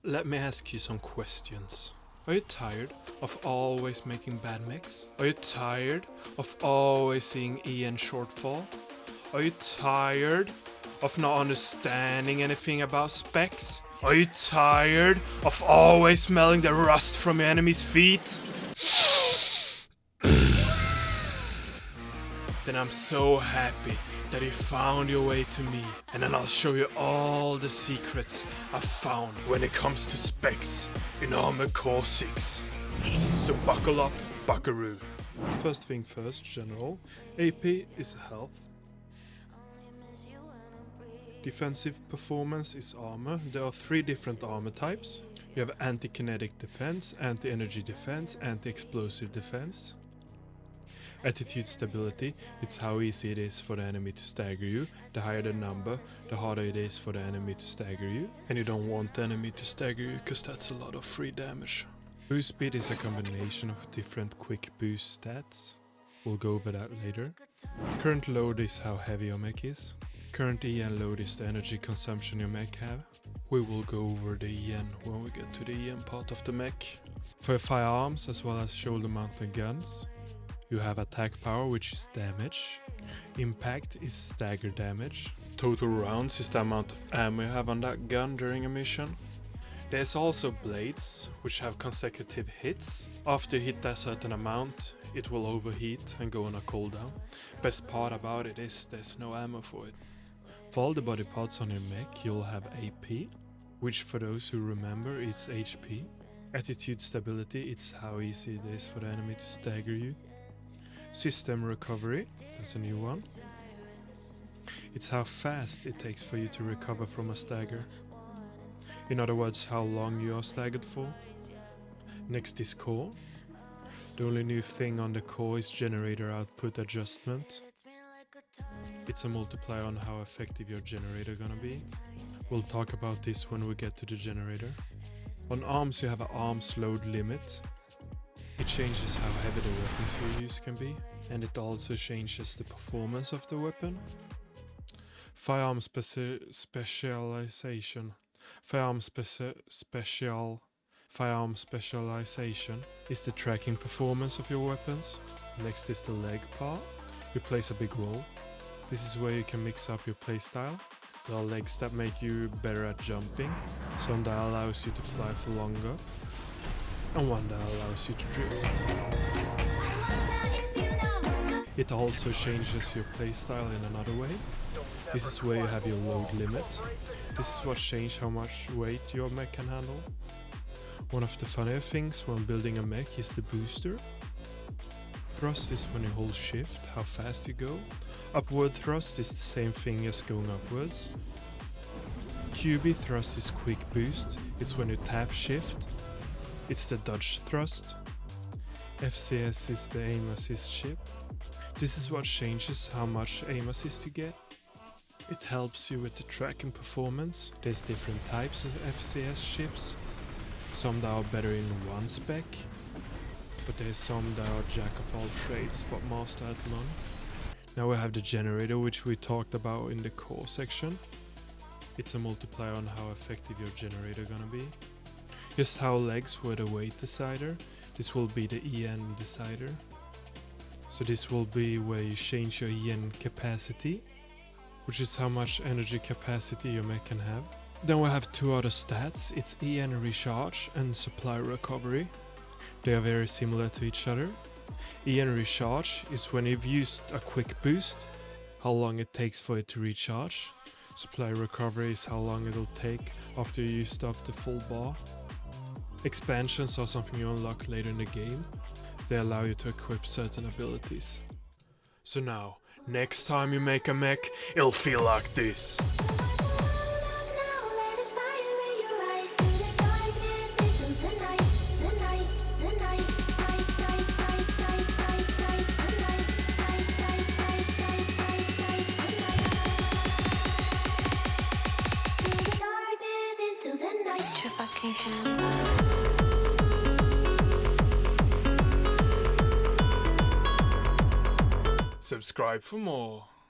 Let me ask you some questions. Are you tired of always making bad mechs? Are you tired of always seeing EN shortfall? Are you tired of not understanding anything about specs? Are you tired of always smelling the rust from your enemy's feet? Then I'm so happy that you found your way to me, and then I'll show you all the secrets I've found when it comes to specs in Armored Core 6. So buckle up, buckaroo. First thing first, general. AP is health. Defensive performance is armor. There are 3 different armor types. You have anti-kinetic defense, anti-energy defense, anti-explosive defense. Attitude stability, it's how easy it is for the enemy to stagger you. The higher the number, the harder it is for the enemy to stagger you. And you don't want the enemy to stagger you, because that's a lot of free damage. Boost speed is a combination of different quick boost stats. We'll go over that later. Current load is how heavy your mech is. Current EN load is the energy consumption your mech have. We will go over the EN when we get to the EN part of the mech. For firearms as well as shoulder mounted guns, you have attack power, which is damage. Impact is stagger damage. Total rounds is the amount of ammo you have on that gun during a mission. There's also blades, which have consecutive hits. After you hit a certain amount, it will overheat and go on a cooldown. Best part about it is there's no ammo for it. For all the body parts on your mech, you'll have AP, which for those who remember is HP. Attitude stability, it's how easy it is for the enemy to stagger you. System recovery, that's a new one. It's how fast it takes for you to recover from a stagger. In other words, how long you are staggered for. Next is core. The only new thing on the core is generator output adjustment. It's a multiplier on how effective your generator gonna be. We'll talk about this when we get to the generator. On arms you have an arms load limit. It changes how heavy the weapons you use can be, and it also changes the performance of the weapon. Firearm specialization. Firearm specialization is the tracking performance of your weapons. Next is the leg part. It plays a big role. This is where you can mix up your playstyle. There are legs that make you better at jumping, some that allows you to fly for longer, and one that allows you to drift. It also changes your playstyle in another way. This is where you have your load limit. This is what changes how much weight your mech can handle. One of the funnier things when building a mech is the booster. Thrust is when you hold shift, how fast you go. Upward thrust is the same thing as going upwards. QB thrust is quick boost, it's when you tap shift. It's the dodge thrust. FCS is the aim assist chip. This is what changes how much aim assist you get. It helps you with the tracking performance. There's different types of FCS chips. Some that are better in one spec, but there's some that are jack of all trades but master at none. Now we have the generator, which we talked about in the core section. It's a multiplier on how effective your generator gonna be. Just how legs were the weight decider, this will be the EN decider. So this will be where you change your EN capacity, which is how much energy capacity your mech can have. Then we have 2 other stats, it's EN recharge and supply recovery. They are very similar to each other. EN recharge is when you've used a quick boost, how long it takes for it to recharge. Supply recovery is how long it'll take after you used up the full bar. Expansions are something you unlock later in the game. They allow you to equip certain abilities. So now, next time you make a mech, it'll feel like this. Subscribe for more.